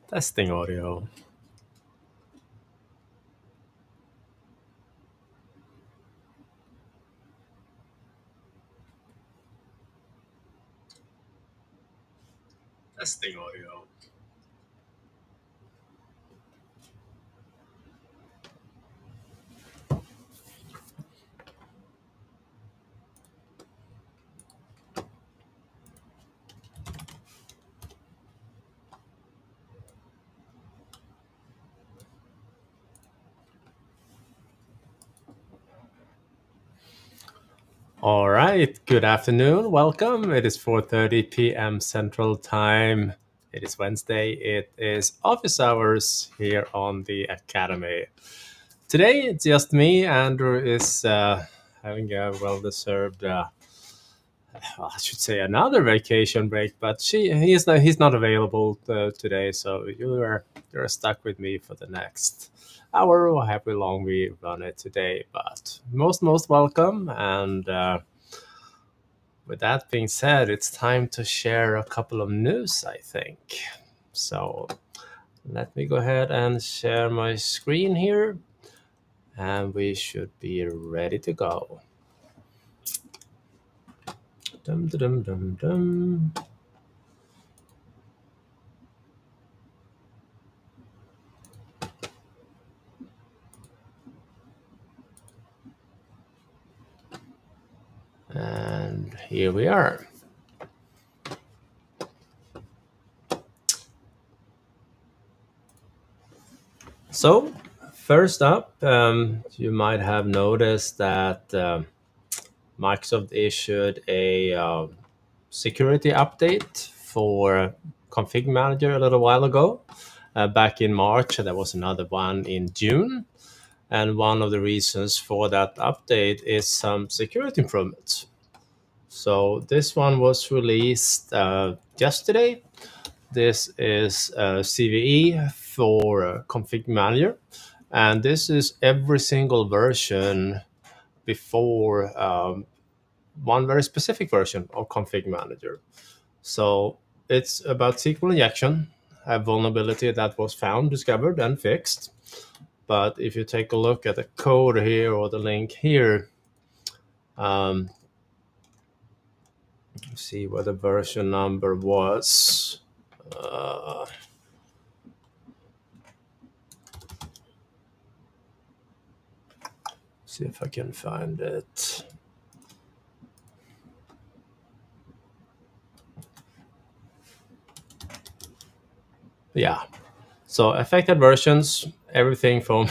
Testing audio. Testing audio. All right, good afternoon. Welcome. It is 4:30 p.m. Central Time. It is Wednesday. It is office hours here on the Academy. Today, it's just me. Andrew is having a well-deserved, I should say, another vacation break, but he's not available today, so you're stuck with me for the next hour or however long we run it today. But most welcome, and with that being said, it's time to share a couple of news, I think. So let me go ahead and share my screen here, and we should be ready to go. Dum, dum, dum, dum. And here we are. So first up, you might have noticed that Microsoft issued a security update for ConfigMgr a little while ago. Back in March, there was another one in June. And one of the reasons for that update is some security improvements. So this one was released yesterday. This is CVE for ConfigMgr, and this is every single version before one very specific version of ConfigMgr. So it's about SQL injection, a vulnerability that was found, discovered, and fixed. But if you take a look at the code here or the link here, see what the version number was. See if I can find it. Yeah. So affected versions, everything from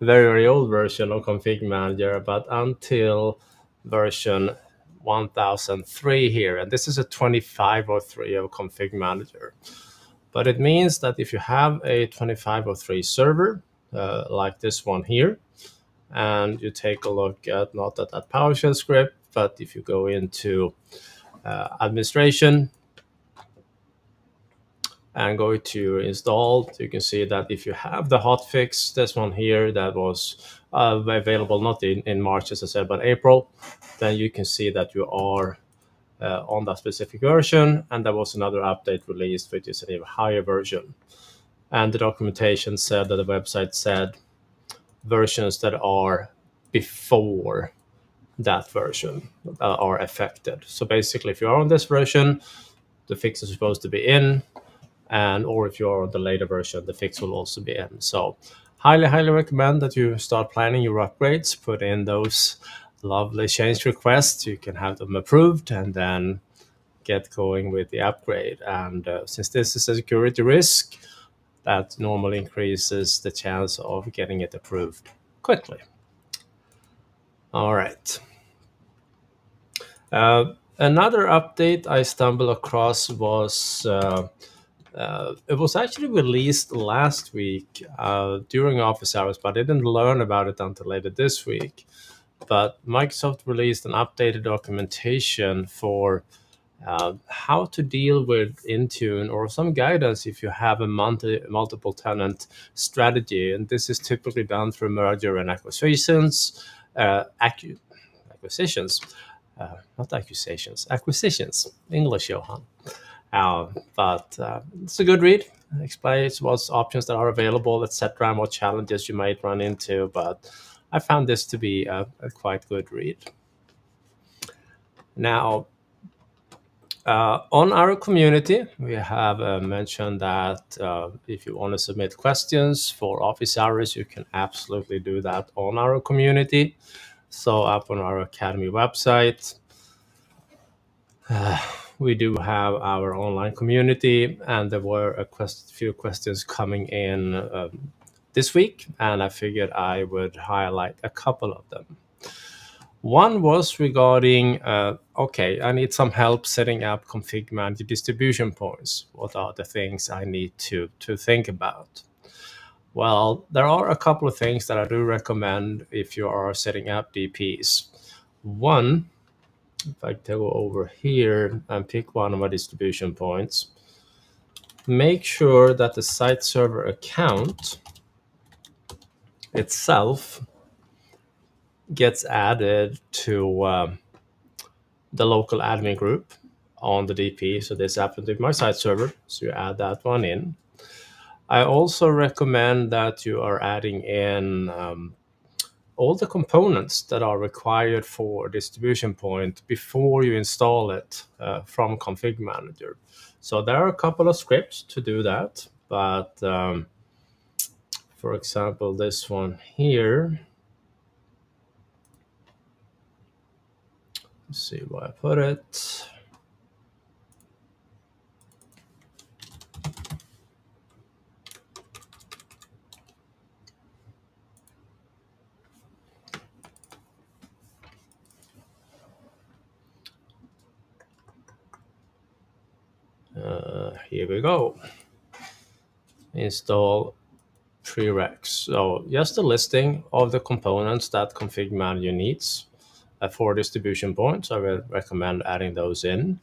very old version of ConfigMgr, but until version 1003 here. And this is a 2503 of ConfigMgr. But it means that if you have a 2503 server, like this one here, and you take a look at, not at that PowerShell script, but if you go into administration, and go to install, you can see that if you have the hotfix, this one here that was available not in March, as I said, but April, then you can see that you are on that specific version, and there was another update released, which is an even higher version. And the documentation said that the website said versions that are before that version are affected. So basically, if you are on this version, the fix is supposed to be in, and or if you're on the later version, the fix will also be in. So highly recommend that you start planning your upgrades, put in those lovely change requests, you can have them approved, and then get going with the upgrade. And since this is a security risk, that normally increases the chance of getting it approved quickly. All right. Another update I stumbled across was it was actually released last week during office hours, but I didn't learn about it until later this week. But Microsoft released an updated documentation for how to deal with Intune, or some guidance if you have a multiple tenant strategy. And this is typically done through merger and acquisitions, acquisitions, English, Johan. But it's a good read. It explains what options that are available, etc., and what challenges you might run into. But I found this to be a quite good read. Now, on our community, we have mentioned that if you want to submit questions for office hours, you can absolutely do that on our community. So up on our Academy website, we do have our online community, and there were a few questions coming in this week, and I figured I would highlight a couple of them. One was regarding, okay, I need some help setting up ConfigMgr Distribution Points. What are the things I need to think about? Well, there are a couple of things that I do recommend if you are setting up DPs. One, if I go over here and pick one of my distribution points, make sure that the site server account itself gets added to the local admin group on the DP. So this happened with my site server, so you add that one in. I also recommend that you are adding in all the components that are required for distribution point before you install it from ConfigMgr. So there are a couple of scripts to do that, but for example, this one here, let's see where I put it. Here we go. Install PreReq. So just a listing of the components that ConfigMgr needs for distribution points. I will recommend adding those in.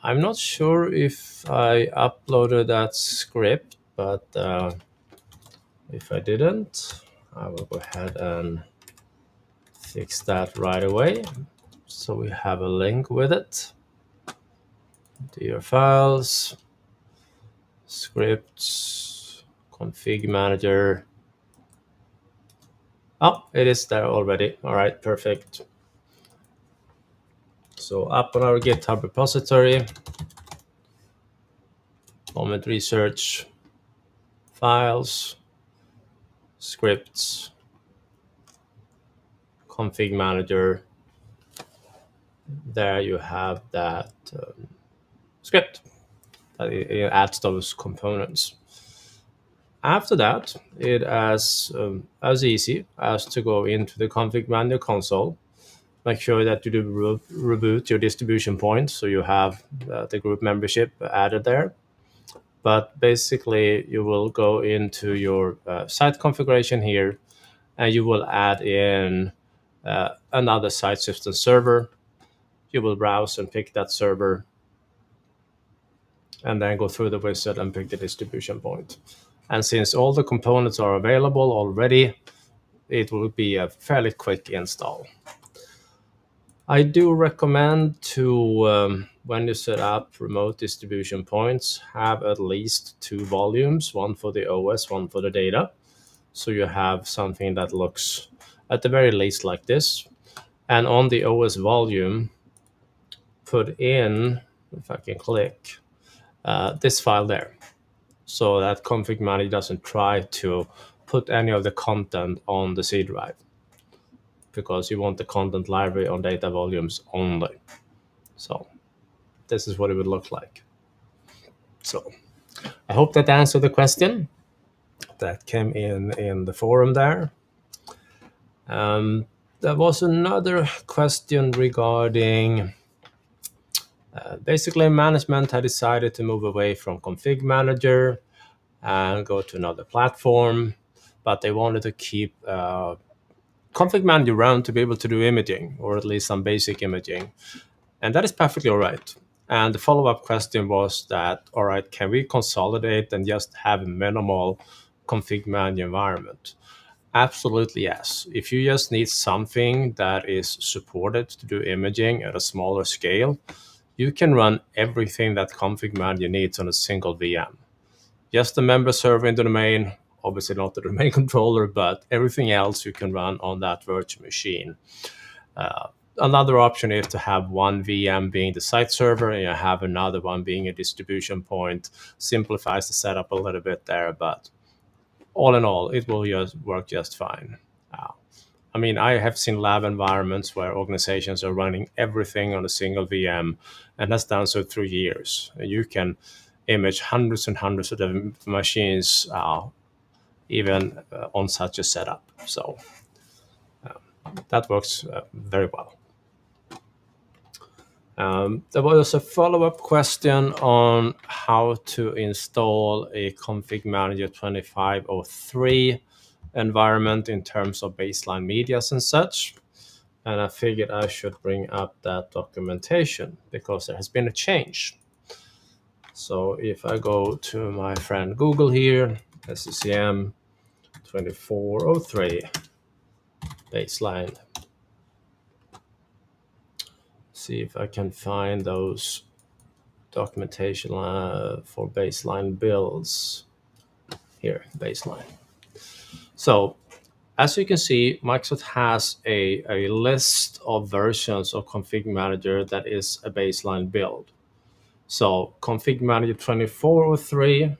I'm not sure if I uploaded that script, but if I didn't, I will go ahead and fix that right away. So we have a link with it. To your files, scripts, ConfigMgr. Oh, it is there already. All right, perfect. So up on our GitHub repository, moment research, files, scripts, ConfigMgr. There you have that script that it adds those components. After that, it is as easy as to go into the ConfigMgr console. Make sure that you do reboot your distribution point, so you have the group membership added there. But basically, you will go into your site configuration here, and you will add in another site system server. You will browse and pick that server, and then go through the wizard and pick the distribution point. And since all the components are available already, it will be a fairly quick install. I do recommend to, when you set up remote distribution points, have at least 2 volumes, one for the OS, one for the data. So you have something that looks at the very least like this. And on the OS volume, put in, if I can click, this file there. So that ConfigMgr doesn't try to put any of the content on the C drive, because you want the content library on data volumes only. So this is what it would look like. So I hope that answered the question that came in the forum there. There was another question regarding basically management had decided to move away from ConfigMgr and go to another platform, but they wanted to keep ConfigMgr around to be able to do imaging, or at least some basic imaging. And that is perfectly all right. And the follow-up question was that, all right, can we consolidate and just have a minimal ConfigMgr environment? Absolutely, yes. If you just need something that is supported to do imaging at a smaller scale, you can run everything that ConfigMgr needs on a single VM. Just the member server in the domain, obviously not the domain controller, but everything else you can run on that virtual machine. Another option is to have one VM being the site server and you have another one being a distribution point. Simplifies the setup a little bit there, but all in all, it will just work just fine. I mean, I have seen lab environments where organizations are running everything on a single VM, and that's done so through years. You can image hundreds and hundreds of the machines even on such a setup. So that works very well. There was a follow-up question on how to install a ConfigMgr 2503 environment in terms of baseline medias and such. And I figured I should bring up that documentation because there has been a change. So if I go to my friend Google here, SCCM 2403 baseline. See if I can find those documentation for baseline builds here, baseline. So as you can see, Microsoft has a list of versions of ConfigMgr that is a baseline build. So ConfigMgr 2403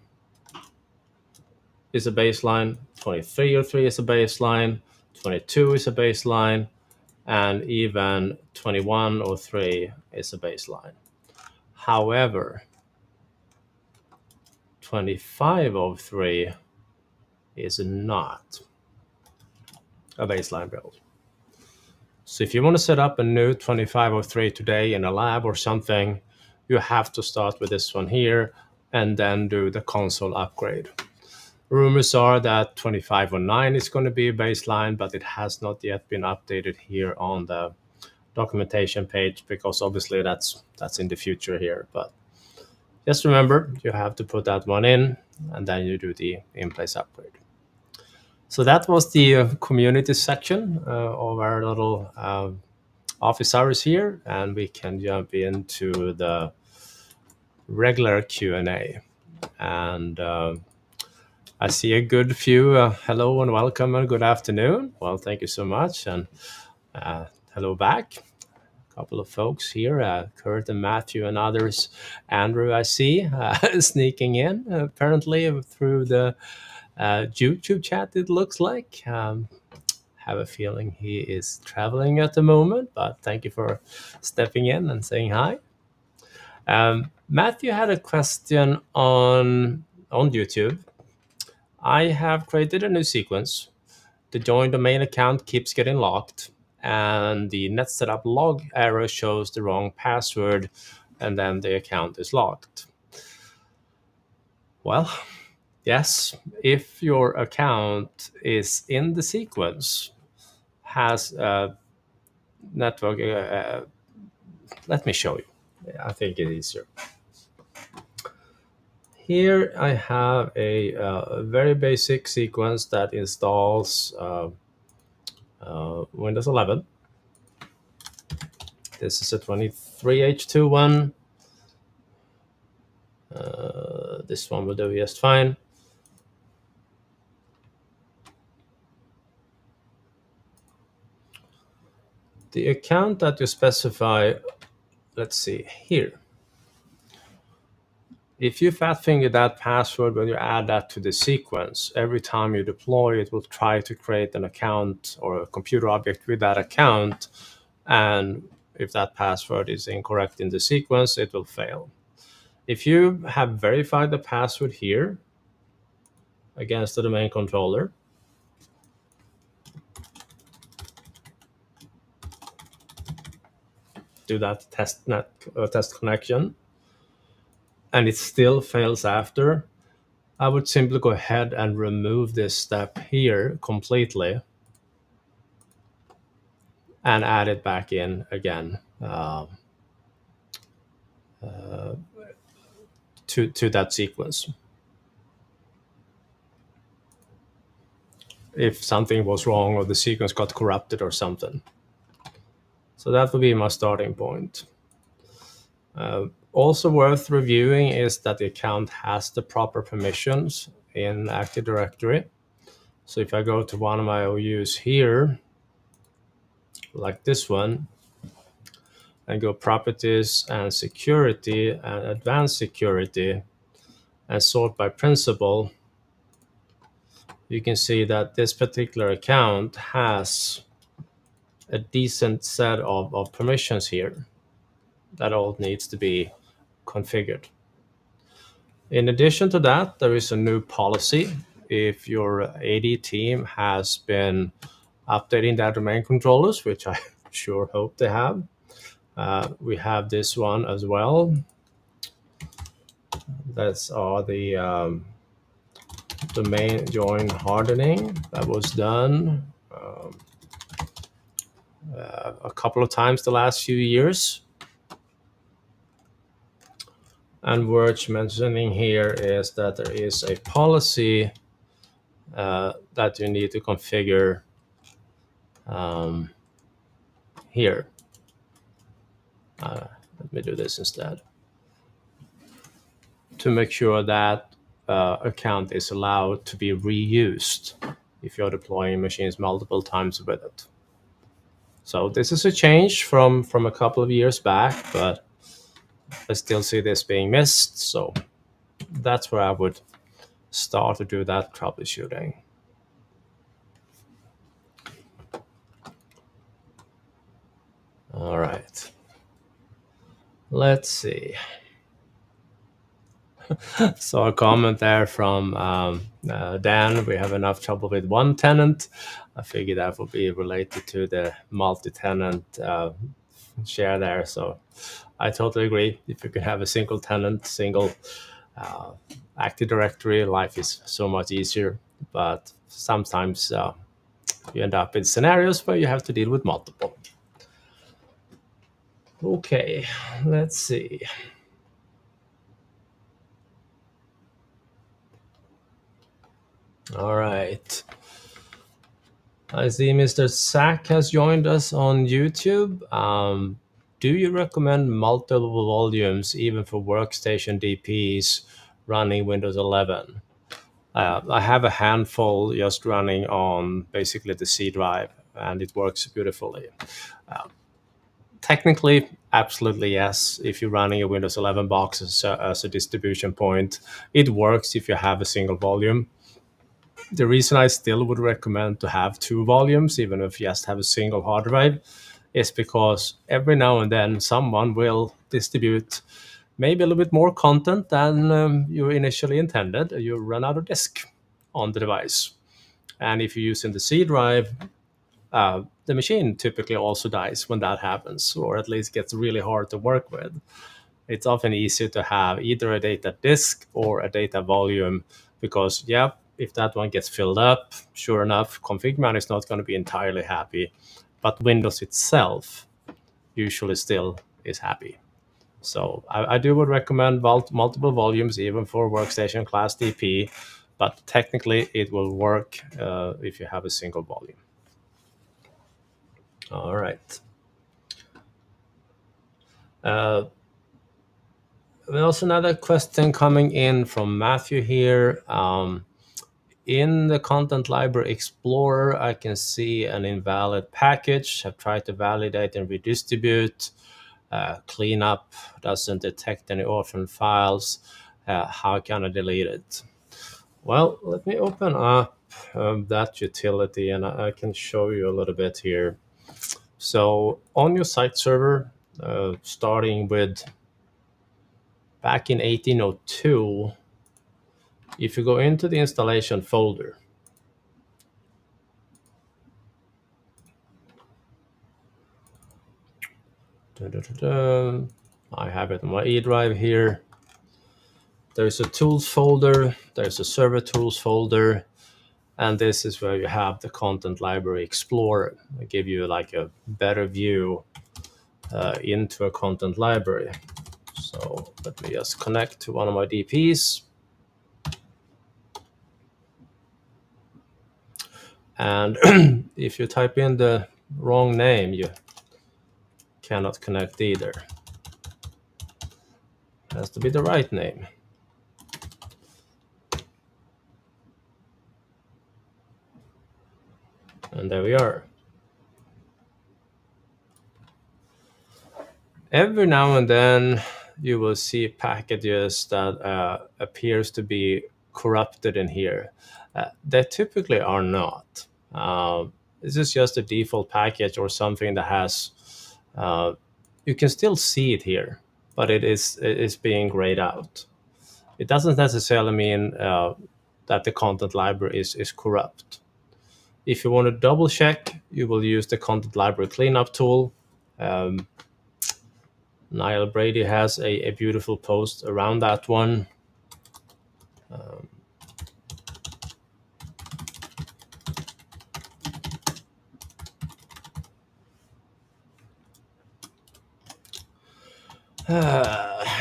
is a baseline, 2303 is a baseline, 22 is a baseline, and even 2103 is a baseline. However, 2503 is not a baseline build. So if you want to set up a new 2503 today in a lab or something, you have to start with this one here and then do the console upgrade. Rumors are that 2509 is going to be a baseline, but it has not yet been updated here on the documentation page because obviously that's in the future here. But just remember, you have to put that one in and then you do the in-place upgrade. So that was the community section of our little office hours here, and we can jump into the regular Q&A. And I see a good few. Hello and welcome and good afternoon. Well, thank you so much. And hello back. A couple of folks here, Kurt and Matthew and others. Andrew, I see, sneaking in apparently through the YouTube chat, it looks like. Have a feeling he is traveling at the moment, but thank you for stepping in and saying hi. Matthew had a question on YouTube. I have created a new sequence. The join domain account keeps getting locked, and the net setup log error shows the wrong password, and then the account is locked. Well, yes, if your account is in the sequence, has a network, let me show you. I think it's easier. Here I have a very basic sequence that installs Windows 11. This is a 23H2 one. This one will do just fine. The account that you specify, let's see here. If you fat finger that password when you add that to the sequence, every time you deploy, it will try to create an account or a computer object with that account. And if that password is incorrect in the sequence, it will fail. If you have verified the password here against the domain controller, do that test connection, and it still fails after, I would simply go ahead and remove this step here completely and add it back in again to that sequence. If something was wrong or the sequence got corrupted or something. So that would be my starting point. Also worth reviewing is that the account has the proper permissions in Active Directory. So if I go to one of my OUs here, like this one, and go Properties and Security and Advanced Security and sort by principal, you can see that this particular account has a decent set of permissions here that all needs to be configured. In addition to that, there is a new policy. If your AD team has been updating their domain controllers, which I sure hope they have, we have this one as well. That's all the domain join hardening that was done a couple of times the last few years. And worth mentioning here is that there is a policy that you need to configure here. Let me do this instead. To make sure that account is allowed to be reused if you're deploying machines multiple times with it. So this is a change from a couple of years back, but I still see this being missed. So that's where I would start to do that troubleshooting. All right. Let's see. So a comment there from Dan, we have enough trouble with one tenant. I figured that would be related to the multi-tenant share there. So I totally agree. If you can have a single tenant, single Active Directory, life is so much easier. But sometimes you end up in scenarios where you have to deal with multiple. Okay, let's see. All right. I see Mr. Sack has joined us on YouTube. Do you recommend multiple volumes even for workstation DPs running Windows 11? I have a handful just running on basically the C drive, and it works beautifully. Technically, absolutely yes. If you're running a Windows 11 box as a distribution point, it works if you have a single volume. The reason I still would recommend to have two volumes, even if you just have a single hard drive, is because every now and then someone will distribute maybe a little bit more content than you initially intended. You run out of disk on the device. And if you're using the C drive, the machine typically also dies when that happens, or at least gets really hard to work with. It's often easier to have either a data disk or a data volume because, yeah, if that one gets filled up, sure enough, ConfigMgr is not going to be entirely happy, but Windows itself usually still is happy. So I do would recommend multiple volumes, even for workstation class DP, but technically it will work if you have a single volume. All right. There's another question coming in from Matthew here. In the Content Libary Explorer, I can see an invalid package. I've tried to validate and redistribute. Cleanup doesn't detect any orphan files. How can I delete it? Well, let me open up that utility and I can show you a little bit here. So on your site server, starting with back in 1802, if you go into the installation folder, I have it on my E drive here. There's a tools folder, there's a server tools folder, and this is where you have the Content Libary Explorer. I give you like a better view into a content library. So let me just connect to one of my DPs. And if you type in the wrong name, you cannot connect either. has to be the right name. And there we are. Every now and then you will see packages that appears to be corrupted in here. They typically are not. This is just a default package or something that has, you can still see it here, but it is being grayed out. It doesn't necessarily mean that the content library is corrupt. If you want to double check, you will use the content library cleanup tool. Niall Brady has a beautiful post around that one.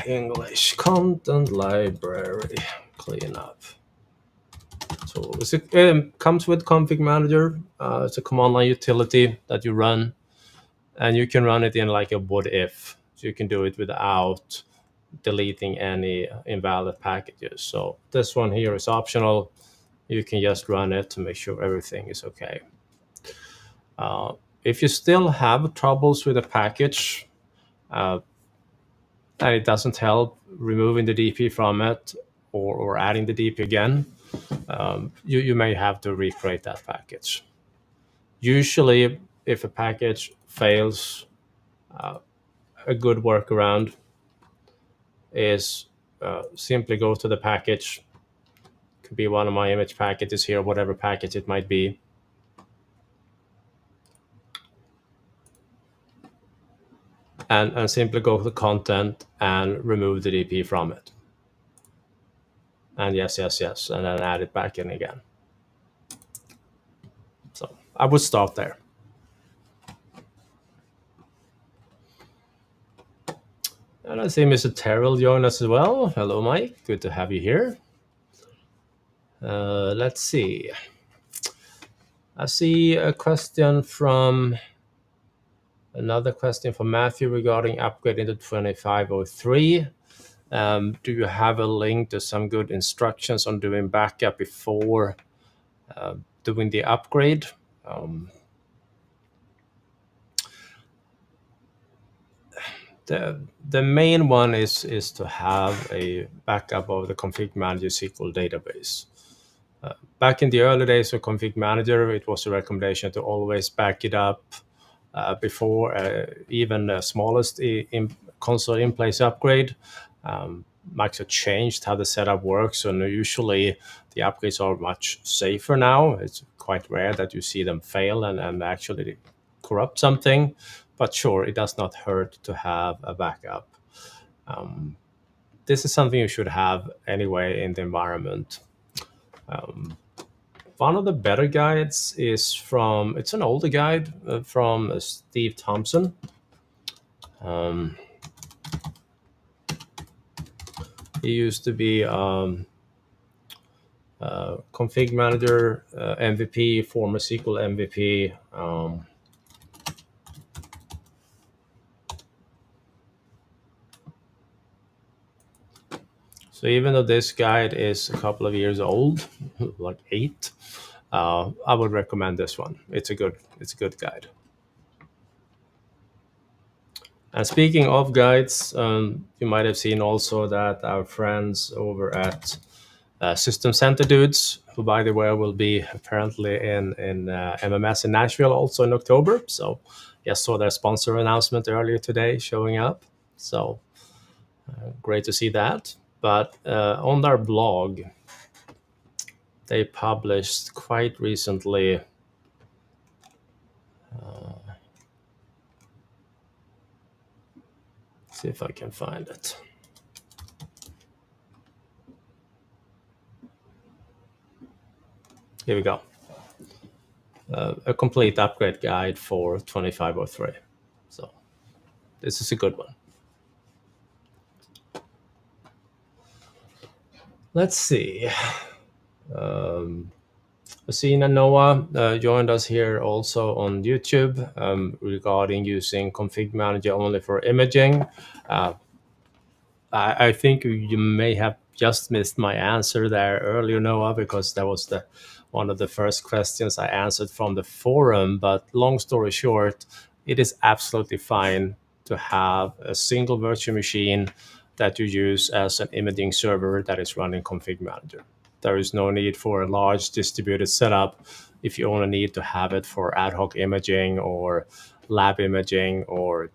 English content library cleanup tool. It comes with ConfigMgr. It's a command line utility that you run, and you can run it in like a what if. So you can do it without deleting any invalid packages. So this one here is optional. You can just run it to make sure everything is okay. If you still have troubles with a package and it doesn't help removing the DP from it or adding the DP again, you may have to recreate that package. Usually, if a package fails, a good workaround is simply go to the package. Could be one of my image packages here, whatever package it might be. And simply go to the content and remove the DP from it. And yes, and then add it back in again. So I would start there. And I see Mr. Terrell join us as well. Hello, Mike. Good to have you here. Let's see. I see a question from another question from Matthew regarding upgrading to 2503. Do you have a link to some good instructions on doing backup before doing the upgrade? The main one is to have a backup of the ConfigMgr SQL database. Back in the early days of ConfigMgr, it was a recommendation to always back it up before even the smallest console in-place upgrade. Microsoft changed how the setup works, and usually the upgrades are much safer now. It's quite rare that you see them fail and actually corrupt something, but sure, it does not hurt to have a backup. This is something you should have anyway in the environment. One of the better guides is it's an older guide from Steve Thompson. He used to be ConfigMgr MVP, former SQL MVP. So even though this guide is a couple of years old, like 8, I would recommend this one. It's a good guide. And speaking of guides, you might have seen also that our friends over at System Center Dudes, who by the way will be apparently in MMS in Nashville also in October. So yes, saw their sponsor announcement earlier today showing up. So great to see that. But on their blog, they published quite recently see if I can find it. Here we go. A complete upgrade guide for 2503. So this is a good one. Let's see. Asina Noah joined us here also on YouTube regarding using ConfigMgr only for imaging. I think you may have just missed my answer there earlier, Noah, because that was the one of the first questions I answered from the forum. But long story short, it is absolutely fine to have a single virtual machine that you use as an imaging server that is running ConfigMgr. There is no need for a large distributed setup if you only need to have it for ad hoc imaging or lab imaging, or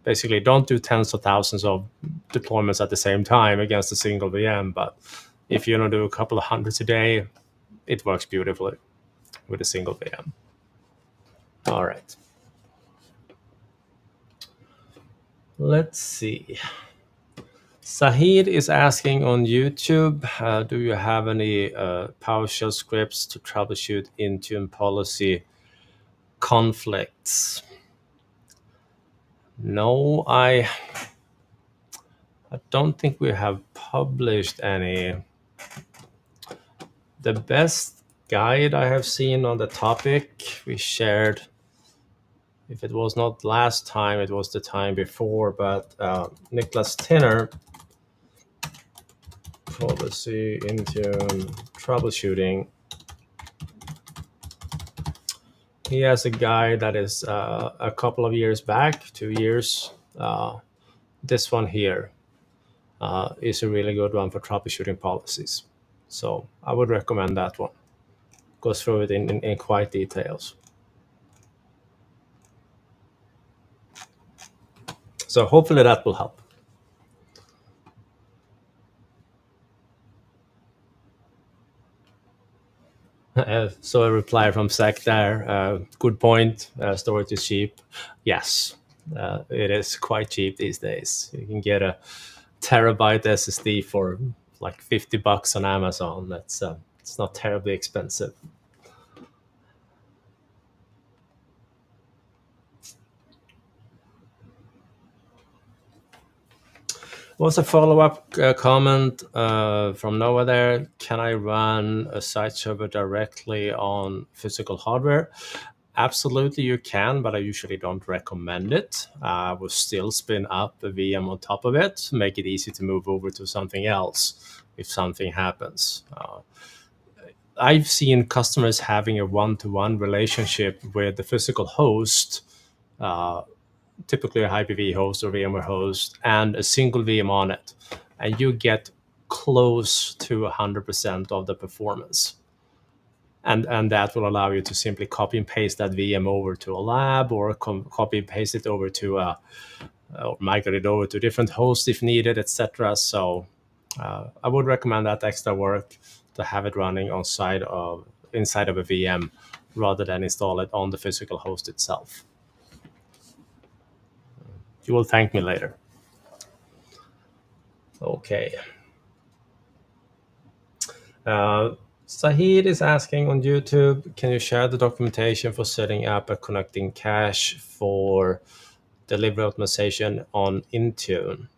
basically don't do tens of thousands of deployments at the same time against a single VM. But if you do a couple of hundreds a day, it works beautifully with a single VM. All right. Let's see. Sahid is asking on YouTube, do you have any PowerShell scripts to troubleshoot Intune policy conflicts? No, I don't think we have published any. The best guide I have seen on the topic we shared, if it was not last time, it was the time before, but Niklas Tinner, policy Intune troubleshooting, he has a guide that is a couple of years back, 2 years. This one here is a really good one for troubleshooting policies. So I would recommend that one. Goes through it in quite details. So hopefully that will help. So a reply from Zach there. Good point. Storage is cheap. Yes, it is quite cheap these days. You can get a terabyte SSD for like $50 on Amazon. That's it's not terribly expensive. Was a follow-up comment from Noah there. Can I run a site server directly on physical hardware? Absolutely, you can, but I usually don't recommend it. I will still spin up a VM on top of it, make it easy to move over to something else if something happens. I've seen customers having a one-to-one relationship with the physical host, typically a Hyper-V host or VMware host, and a single VM on it, and you get close to 100% of the performance. And that will allow you to simply copy and paste that VM over to a lab, or copy and paste it over to or migrate it over to a different host if needed, etc. So I would recommend that extra work to have it running inside of a VM rather than install it on the physical host itself. You will thank me later. Okay. Sahid is asking on YouTube, can you share the documentation for setting up a connecting cache for delivery optimization on Intune?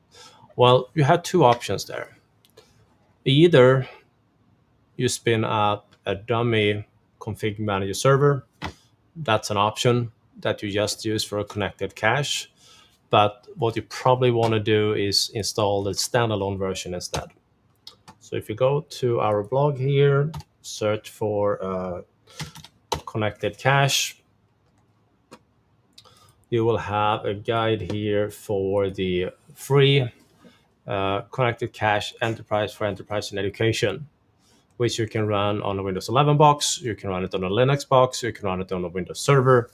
Well, you have two options there. Either you spin up a dummy config manager server. That's an option that you just use for a connected cache. But what you probably want to do is install the standalone version instead. So if you go to our blog here, search for connected cache, you will have a guide here for the free connected cache enterprise for enterprise and education, which you can run on a Windows 11 box, you can run it on a Linux box, you can run it on a Windows server.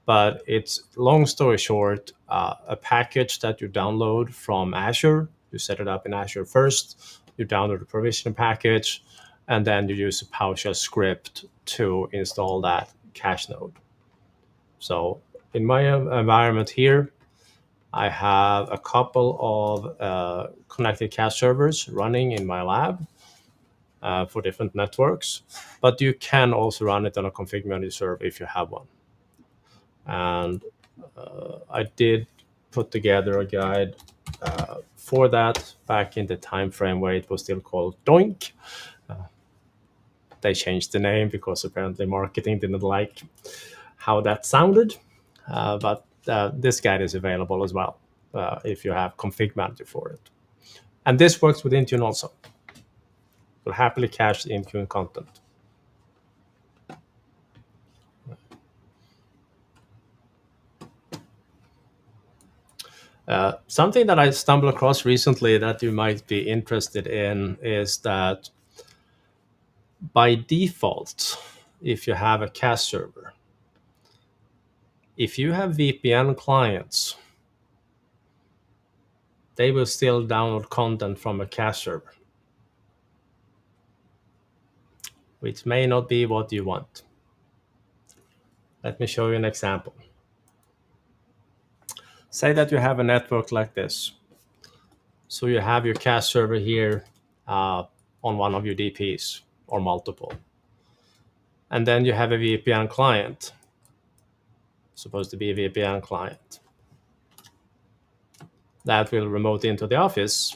But it's, long story short, a package that you download from Azure. You set it up in Azure first, you download the provisioning package, and then you use a PowerShell script to install that cache node. So in my environment here, I have a couple of connected cache servers running in my lab for different networks, but you can also run it on a ConfigMgr server if you have one. And I did put together a guide for that back in the time frame where it was still called Doink. They changed the name because apparently marketing didn't like how that sounded. But this guide is available as well if you have ConfigMgr for it. And this works with Intune also. Will happily cache the Intune content. Something that I stumbled across recently that you might be interested in is that by default, if you have a cache server, if you have VPN clients, they will still download content from a cache server, which may not be what you want. Let me show you an example. Say that you have a network like this. So you have your cache server here on one of your DPs or multiple. And then you have a VPN client, supposed to be a VPN client, that will remote into the office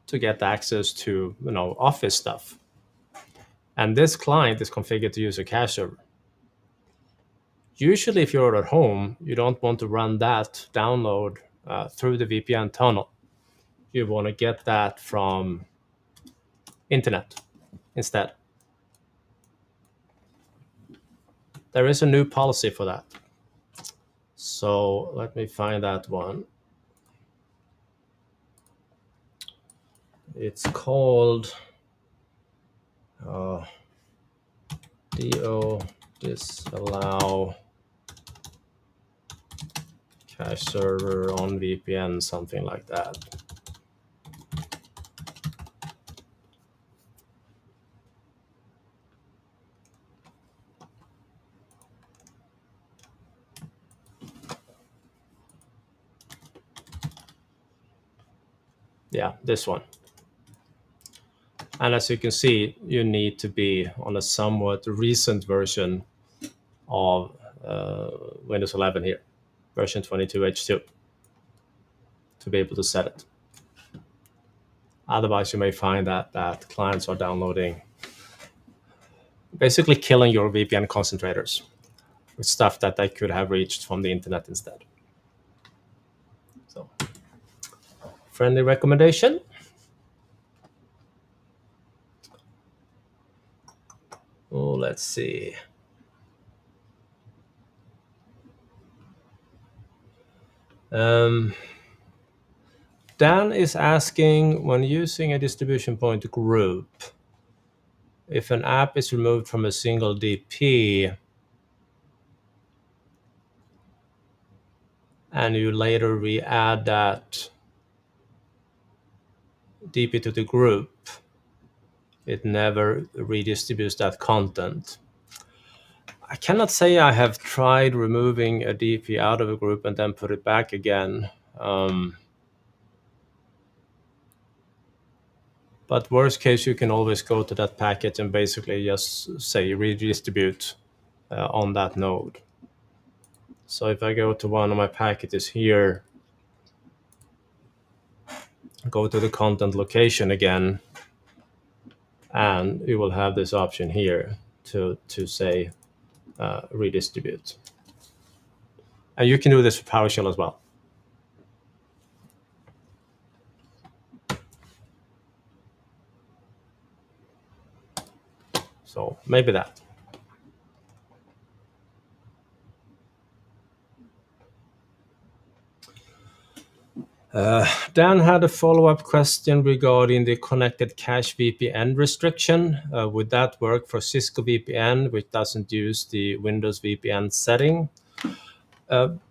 to get access to office stuff. And this client is configured to use a cache server. Usually, if you're at home, you don't want to run that download through the VPN tunnel. You want to get that from internet instead. There is a new policy for that. So let me find that one. It's called DO disallow cache server on VPN, something like that. Yeah, this one. And as you can see, you need to be on a somewhat recent version of Windows 11 here, version 22H2, to be able to set it. Otherwise, you may find that clients are downloading, basically killing your VPN concentrators with stuff that they could have reached from the internet instead. So, friendly recommendation. Oh, let's see. Dan is asking, when using a distribution point group, if an app is removed from a single DP and you later re-add that DP to the group, it never redistributes that content. I cannot say I have tried removing a DP out of a group and then put it back again. But worst case, you can always go to that package and basically just say redistribute on that node. So if I go to one of my packages here, go to the content location again, and you will have this option here to say redistribute. And you can do this for PowerShell as well. So maybe that. Dan had a follow-up question regarding the Connected Cache VPN restriction. Would that work for Cisco VPN, which doesn't use the Windows VPN setting?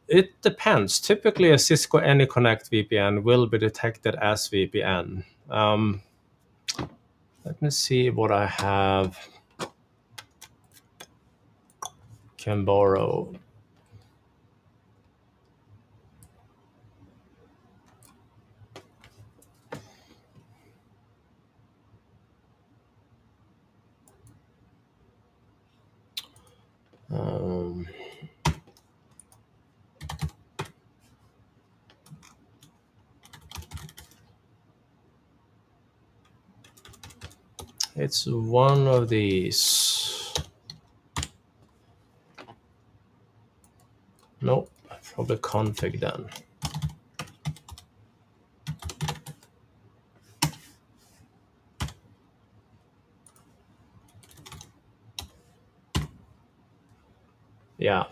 It depends. Typically, a Cisco AnyConnect VPN will be detected as VPN. Let me see what I have. Can borrow. It's one of these. Nope, probably config then. yeah,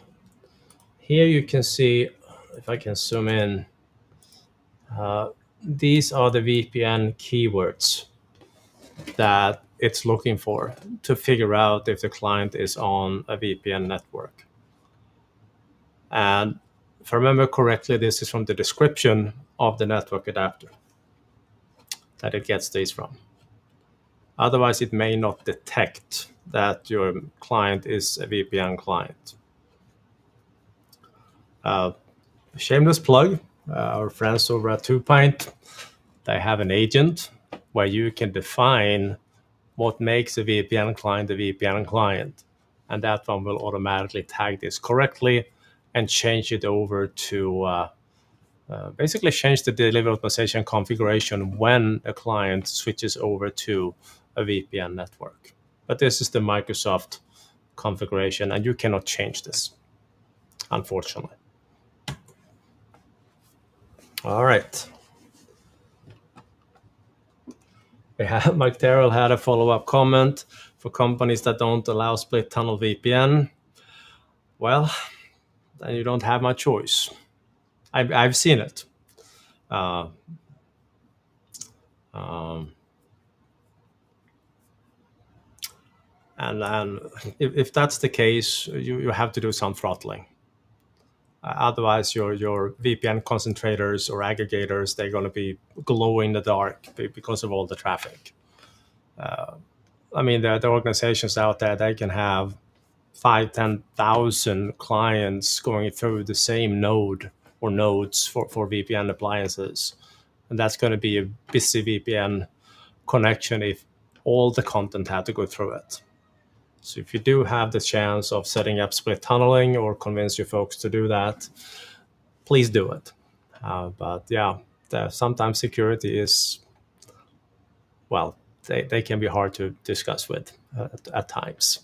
here you can see, if I can zoom in, these are the VPN keywords that it's looking for to figure out if the client is on a VPN network. And if I remember correctly, this is from the description of the network adapter that it gets these from. Otherwise, it may not detect that your client is a VPN client. Shameless plug, our friends over at 2Pint, they have an agent where you can define what makes a VPN client a VPN client. And that one will automatically tag this correctly and change it over to basically change the delivery optimization configuration when a client switches over to a VPN network. But this is the Microsoft configuration, and you cannot change this, unfortunately. All right. Mike Terrell had a follow-up comment for companies that don't allow split tunnel VPN. Well, then you don't have much choice. I've seen it. And if that's the case, you have to do some throttling. Otherwise, your VPN concentrators or aggregators, they're going to be glow in the dark because of all the traffic. I mean, the organizations out there, they can have 5,000-10,000 clients going through the same node or nodes for VPN appliances. And that's going to be a busy VPN connection if all the content had to go through it. So if you do have the chance of setting up split tunneling or convince your folks to do that, please do it. But yeah, sometimes security is, well, they can be hard to discuss with at times.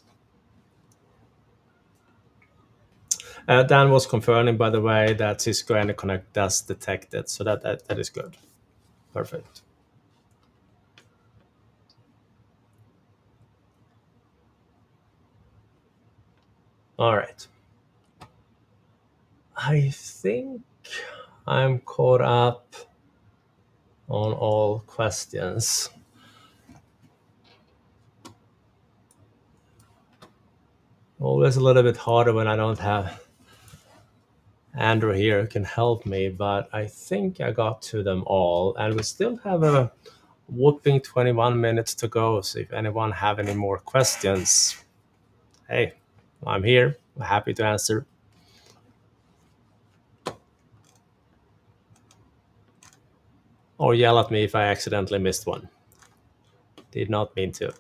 Dan was confirming, by the way, that Cisco AnyConnect does detect it, so that is good. Perfect. All right. I think I'm caught up on all questions. Always a little bit harder when I don't have Andrew here who can help me, but I think I got to them all. And we still have a whopping 21 minutes to go. So if anyone have any more questions, hey, I'm here. I'm happy to answer. Or yell at me if I accidentally missed one. Did not mean to.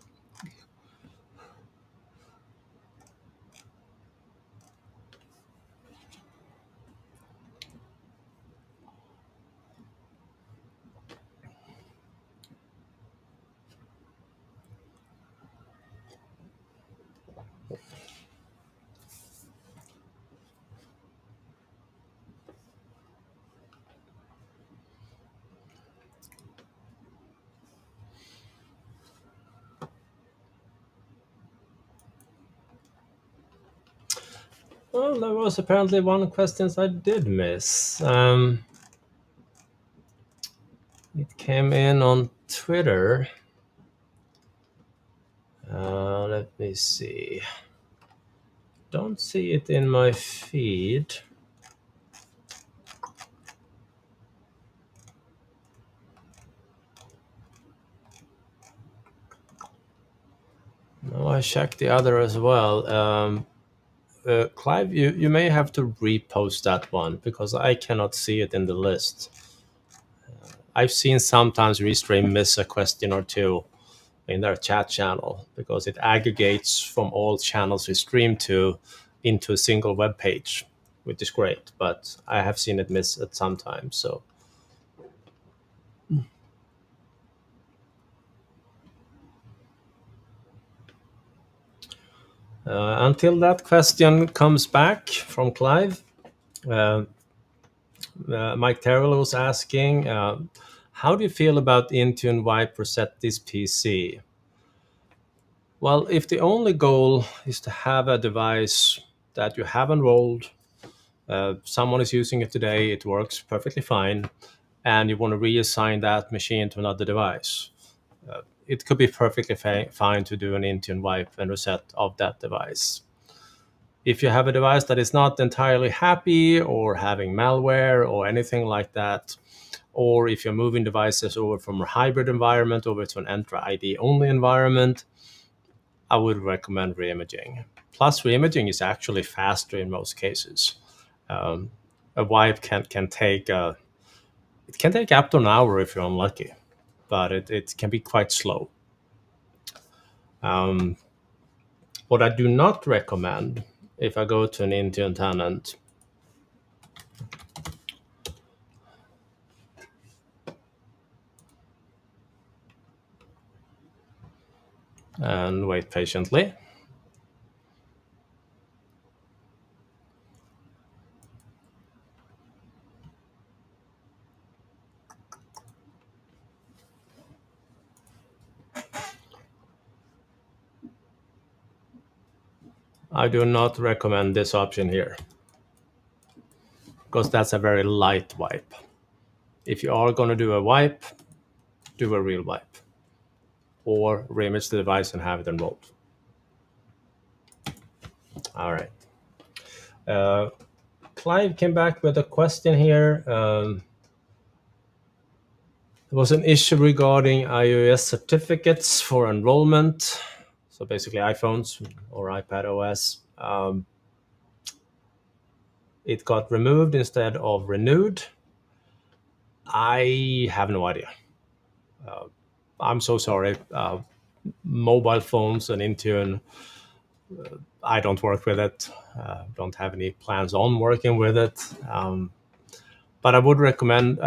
Well, there was apparently one question I did miss. It came in on Twitter. Let me see. Don't see it in my feed. No, I checked the other as well. Clive, you may have to repost that one because I cannot see it in the list. I've seen sometimes Restream miss a question or two in their chat channel because it aggregates from all channels we stream to into a single web page, which is great, but I have seen it miss at some time. So until that question comes back from Clive, Mike Terrell was asking, how do you feel about Intune wipe reset this PC? Well, if the only goal is to have a device that you have enrolled, someone is using it today, it works perfectly fine, and you want to reassign that machine to another device, it could be perfectly fine to do an Intune wipe and reset of that device. If you have a device that is not entirely happy or having malware or anything like that, or if you're moving devices over from a hybrid environment over to an Entra ID only environment, I would recommend reimaging. Plus, reimaging is actually faster in most cases. A wipe can take up to an hour if you're unlucky, but it can be quite slow. What I do not recommend, if I go to an Intune tenant, and wait patiently. I do not recommend this option here, because that's a very light wipe. If you are going to do a wipe, do a real wipe, or reimage the device and have it enrolled. All right. Clive came back with a question here. There was an issue regarding iOS certificates for enrollment. So basically iPhones or iPad OS. It got removed instead of renewed. I have no idea. I'm so sorry. Mobile phones and Intune, I don't work with it. Don't have any plans on working with it. But I would recommend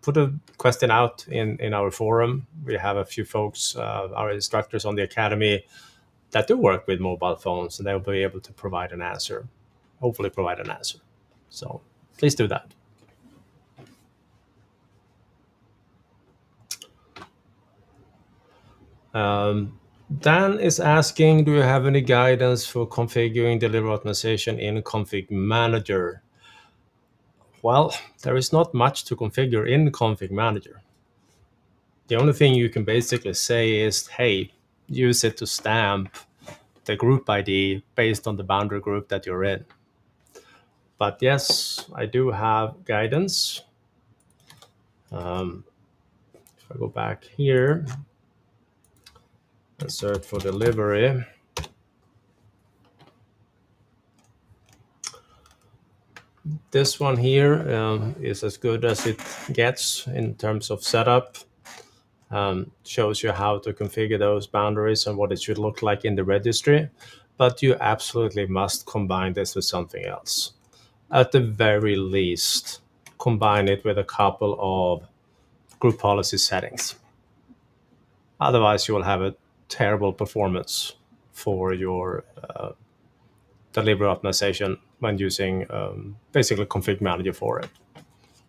put a question out in our forum. We have a few folks, our instructors on the academy, that do work with mobile phones, and they'll be able to provide an answer, hopefully provide an answer. So please do that. Dan is asking, do you have any guidance for configuring delivery optimization in ConfigMgr? Well, there is not much to configure in ConfigMgr. The only thing you can basically say is, hey, use it to stamp the group ID based on the boundary group that you're in. But yes, I do have guidance. If I go back here and search for delivery, this one here is as good as it gets in terms of setup. Shows you how to configure those boundaries and what it should look like in the registry. But you absolutely must combine this with something else. At the very least, combine it with a couple of group policy settings. Otherwise, you will have a terrible performance for your delivery optimization when using basically ConfigMgr for it.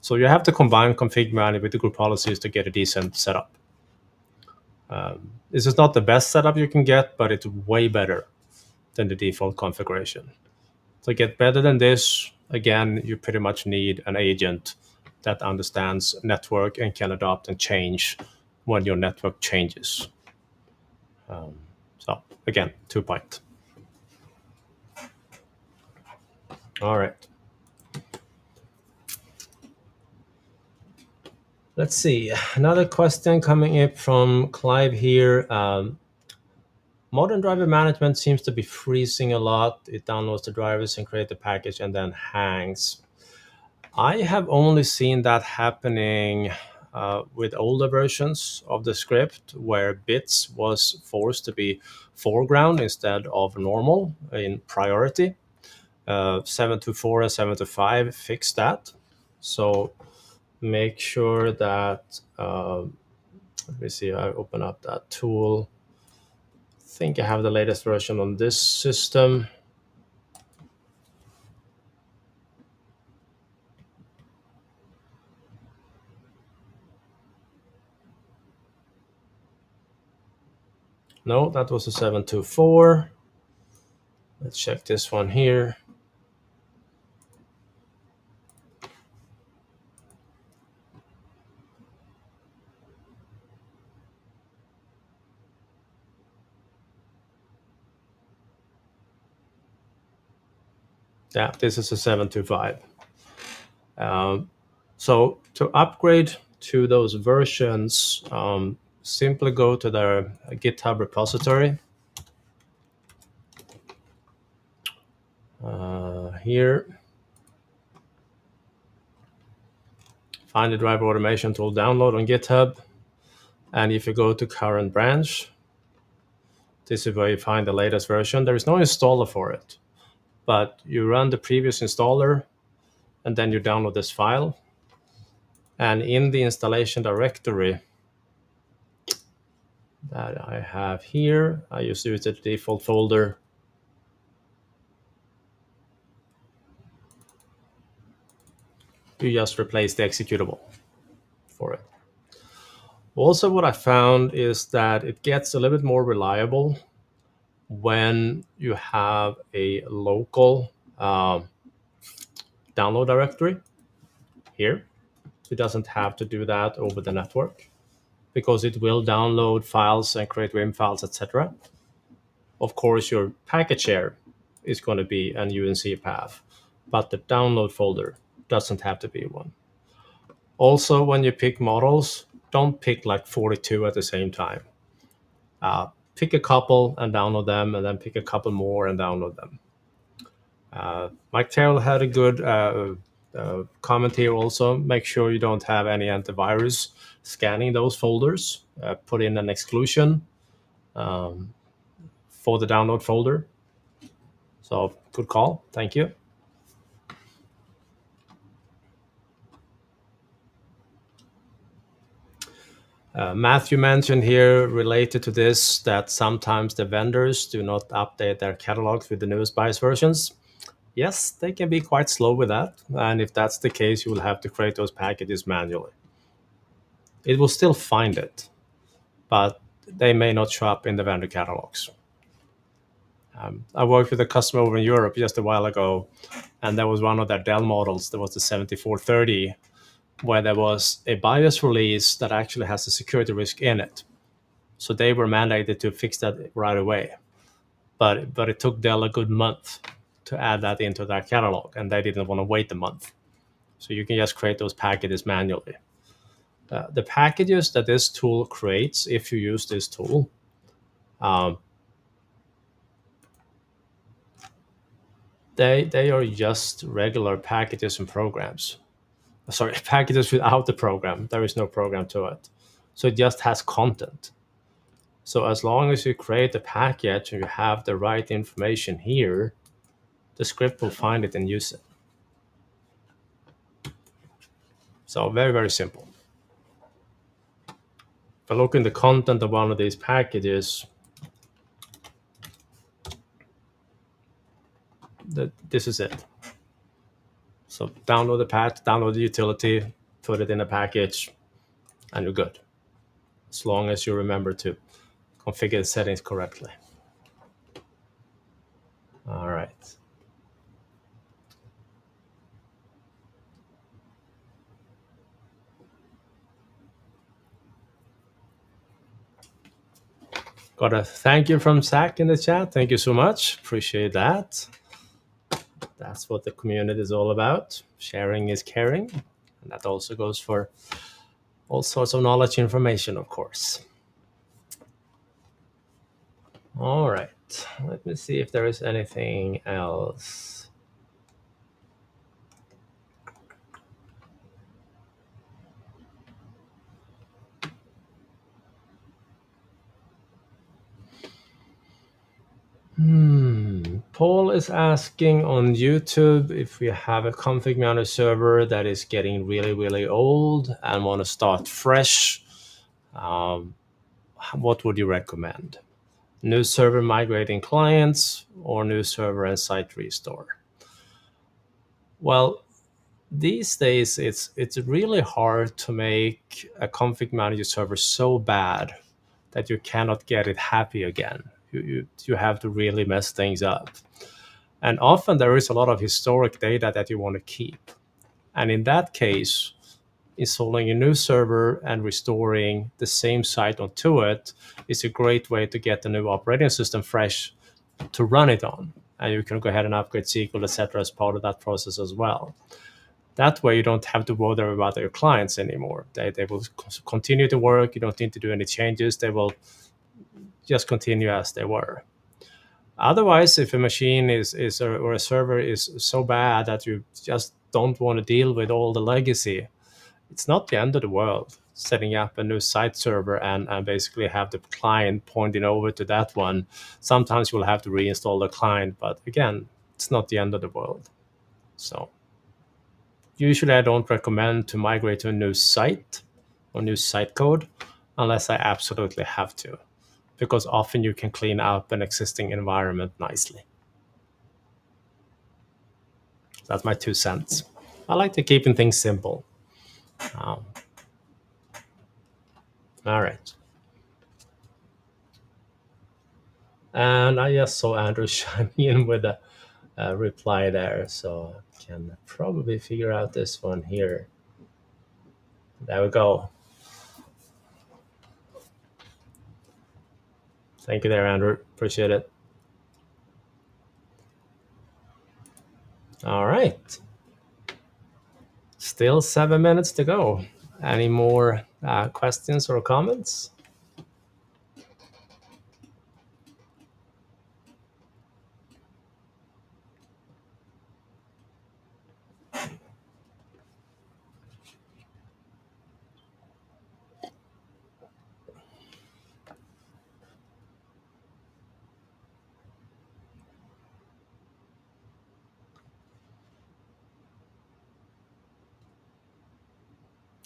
So you have to combine ConfigMgr with the group policies to get a decent setup. This is not the best setup you can get, but it's way better than the default configuration. To get better than this, again, you pretty much need an agent that understands network and can adopt and change when your network changes. So again, 2 point. All right. Let's see. Another question coming in from Clive here. Modern driver management seems to be freezing a lot. It downloads the drivers and creates the package and then hangs. I have only seen that happening with older versions of the script where bits was forced to be foreground instead of normal in priority. 724 and 725 fix that. So make sure that, let me see, I open up that tool. I think I have the latest version on this system. No, that was a 724. Let's check this one here. Yeah, this is a 725. So to upgrade to those versions, simply go to their GitHub repository. Here, find the driver automation tool download on GitHub. And if you go to current branch, this is where you find the latest version. There is no installer for it, but you run the previous installer and then you download this file. And in the installation directory that I have here, I just use the default folder. You just replace the executable for it. Also, what I found is that it gets a little bit more reliable when you have a local download directory here. It doesn't have to do that over the network because it will download files and create WIM files, etc. Of course, your package share is going to be an UNC path, but the download folder doesn't have to be one. Also, when you pick models, don't pick like 42 at the same time. Pick a couple and download them, and then pick a couple more and download them. Mike Terrell had a good comment here also. Make sure you don't have any antivirus scanning those folders. Put in an exclusion for the download folder. So good call. Thank you. Matthew mentioned here related to this that sometimes the vendors do not update their catalogs with the newest BIOS versions. Yes, they can be quite slow with that. And if that's the case, you will have to create those packages manually. It will still find it, but they may not show up in the vendor catalogs. I worked with a customer over in Europe just a while ago, and there was one of their Dell models. There was the 7430, where there was a BIOS release that actually has a security risk in it. So they were mandated to fix that right away. But it took Dell a good month to add that into their catalog, and they didn't want to wait a month. So you can just create those packages manually. The packages that this tool creates, if you use this tool, they are just regular packages and programs. Sorry, packages without the program. There is no program to it. So it just has content. So as long as you create a package and you have the right information here, the script will find it and use it. So very, very simple. If I look in the content of one of these packages, this is it. So download the patch, download the utility, put it in a package, and you're good. As long as you remember to configure the settings correctly. All right. Got a thank you from Zach in the chat. Thank you so much. Appreciate that. That's what the community is all about. Sharing is caring. And that also goes for all sorts of knowledge information, of course. All right. Let me see if there is anything else. Paul is asking on YouTube if we have a ConfigMgr server that is getting really, really old and want to start fresh. What would you recommend? New server migrating clients or new server and site restore? Well, these days it's really hard to make a config manager server so bad that you cannot get it happy again. you have to really mess things up. And often there is a lot of historic data that you want to keep. And in that case, installing a new server and restoring the same site onto it is a great way to get the new operating system fresh to run it on. And you can go ahead and upgrade SQL, etc., as part of that process as well. That way, you don't have to bother about your clients anymore. They will continue to work. You don't need to do any changes. They will just continue as they were. Otherwise, if a machine or a server is so bad that you just don't want to deal with all the legacy, it's not the end of the world setting up a new site server and basically have the client pointing over to that one. Sometimes you'll have to reinstall the client, but again, it's not the end of the world. So usually I don't recommend to migrate to a new site or new site code unless I absolutely have to, because often you can clean up an existing environment nicely. That's my 2 cents. I like to keeping things simple. All right. And I just saw Andrew chime in with a reply there, so I can probably figure out this one here. There we go. Thank you there, Andrew. Appreciate it. All right. Still 7 minutes to go. Any more questions or comments?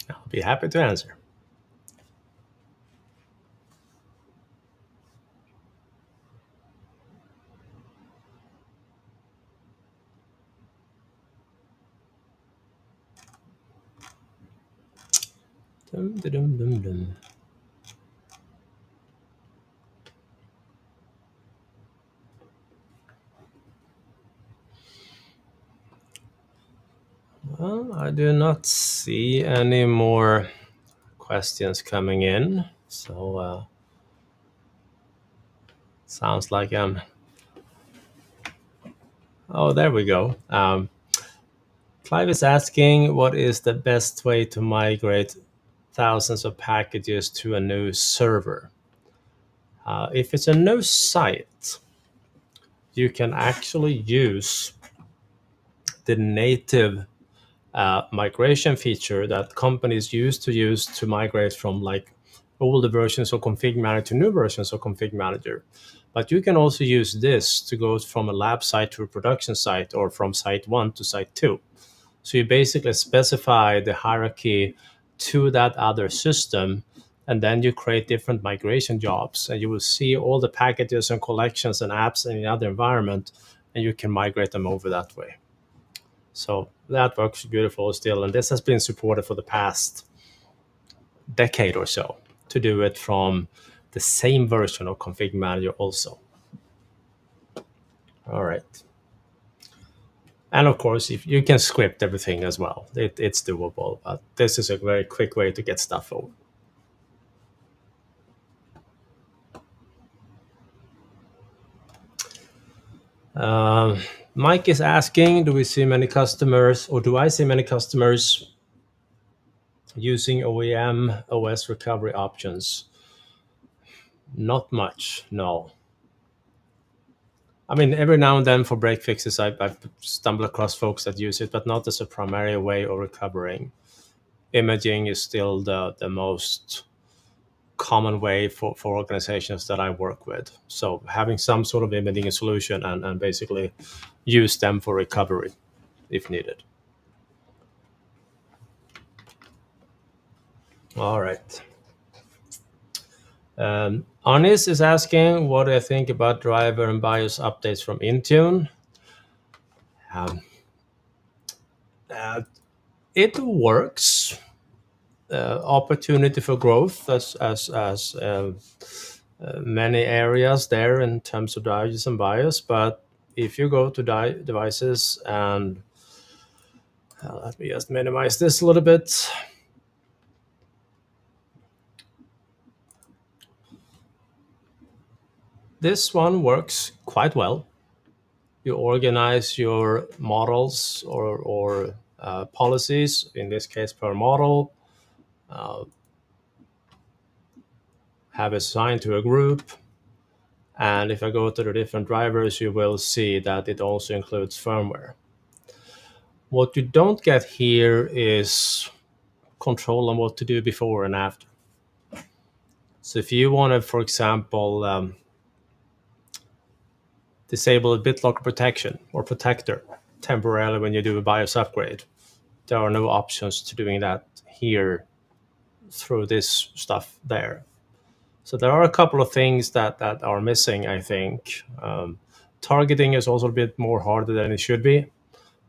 I'll be happy to answer. Dum, dum, dum, dum. Well, I do not see any more questions coming in, so sounds like I'm... Oh, there we go. Clive is asking, what is the best way to migrate thousands of packages to a new server? If it's a new site, you can actually use the native migration feature that companies used to use to migrate from like older versions of ConfigMgr to new versions of ConfigMgr. But you can also use this to go from a lab site to a production site, or from site 1 to site 2. So you basically specify the hierarchy to that other system, and then you create different migration jobs, and you will see all the packages and collections and apps in the other environment, and you can migrate them over that way. So that works beautiful still, and this has been supported for the past decade or so to do it from the same version of ConfigMgr also. All right. And of course, if you can script everything as well, it's doable, but this is a very quick way to get stuff over. Mike is asking, do we see many customers, or do I see many customers using OEM OS recovery options? Not much, no. I mean, every now and then for break fixes, I've stumbled across folks that use it, but not as a primary way of recovering. Imaging is still the most common way for organizations that I work with. So having some sort of imaging solution and basically use them for recovery if needed. All right. Anis is asking what I think about driver and BIOS updates from Intune. It works. Opportunity for growth, as many areas there in terms of drivers and BIOS, but if you go to devices and let me just minimize this a little bit. This one works quite well. You organize your models or policies, in this case per model, have assigned to a group. And if I go to the different drivers, you will see that it also includes firmware. What you don't get here is control on what to do before and after. So if you want to, for example, disable a BitLocker protection or protector temporarily when you do a BIOS upgrade, there are no options to doing that here through this stuff there. So there are a couple of things that are missing, I think. Targeting is also a bit more harder than it should be,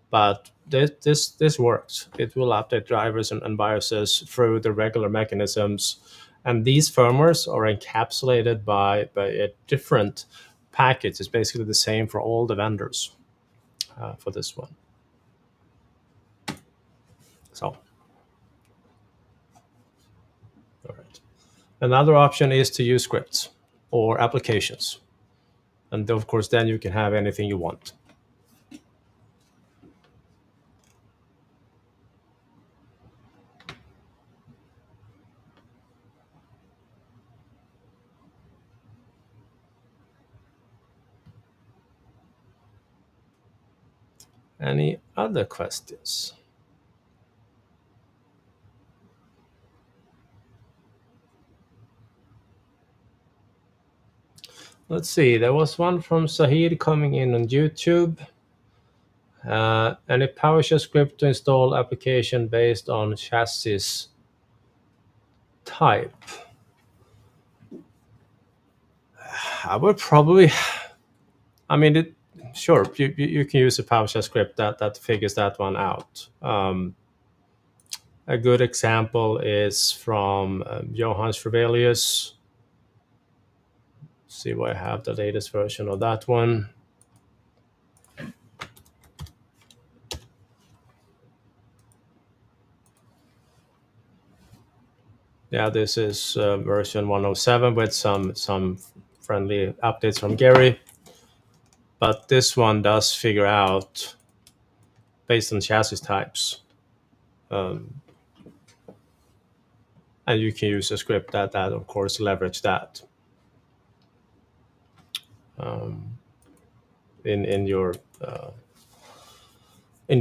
but this works. It will update drivers and BIOSes through the regular mechanisms. And these firmwares are encapsulated by a different package. It's basically the same for all the vendors for this one. So, all right. Another option is to use scripts or applications. And of course, then you can have anything you want. Any other questions? Let's see, there was one from Sahid coming in on YouTube. Any PowerShell script to install application based on chassis type? I would probably, I mean, sure, you can use a PowerShell script that figures that one out. A good example is from Johan's Frebelius. See where I have the latest version of that one. Yeah, this is version 107 with some friendly updates from Gary. But this one does figure out based on chassis types. And you can use a script that of course leverage that in your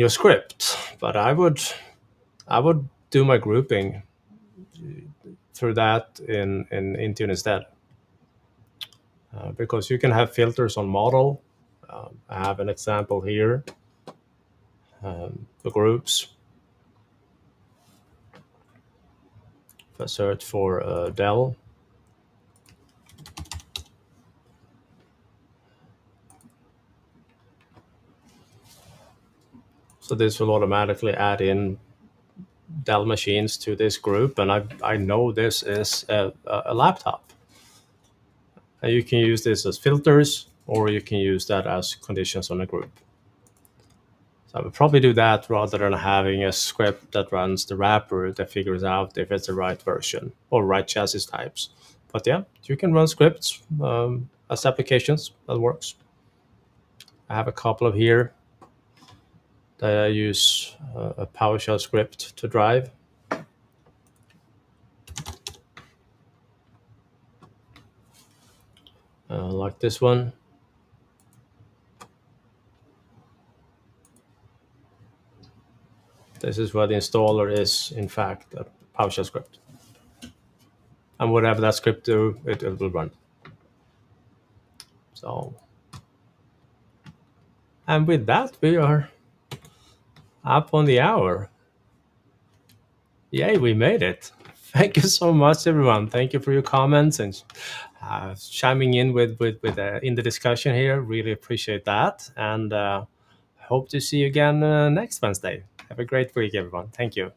script. But I would do my grouping through that in Intune instead, because you can have filters on model. I have an example here. The groups. If I search for Dell, so this will automatically add in Dell machines to this group, and I know this is a laptop. And you can use this as filters, or you can use that as conditions on a group. So I would probably do that rather than having a script that runs the wrapper that figures out if it's the right version or right chassis types. But yeah, you can run scripts as applications. That works. I have a couple of here that I use a PowerShell script to drive. Like this one. This is where the installer is, in fact, a PowerShell script. And whatever that script do, it will run. So, and with that, we are up on the hour. Yay, we made it. Thank you so much, everyone. Thank you for your comments and chiming in with in the discussion here. Really appreciate that. And hope to see you again next Wednesday. Have a great week, everyone. Thank you.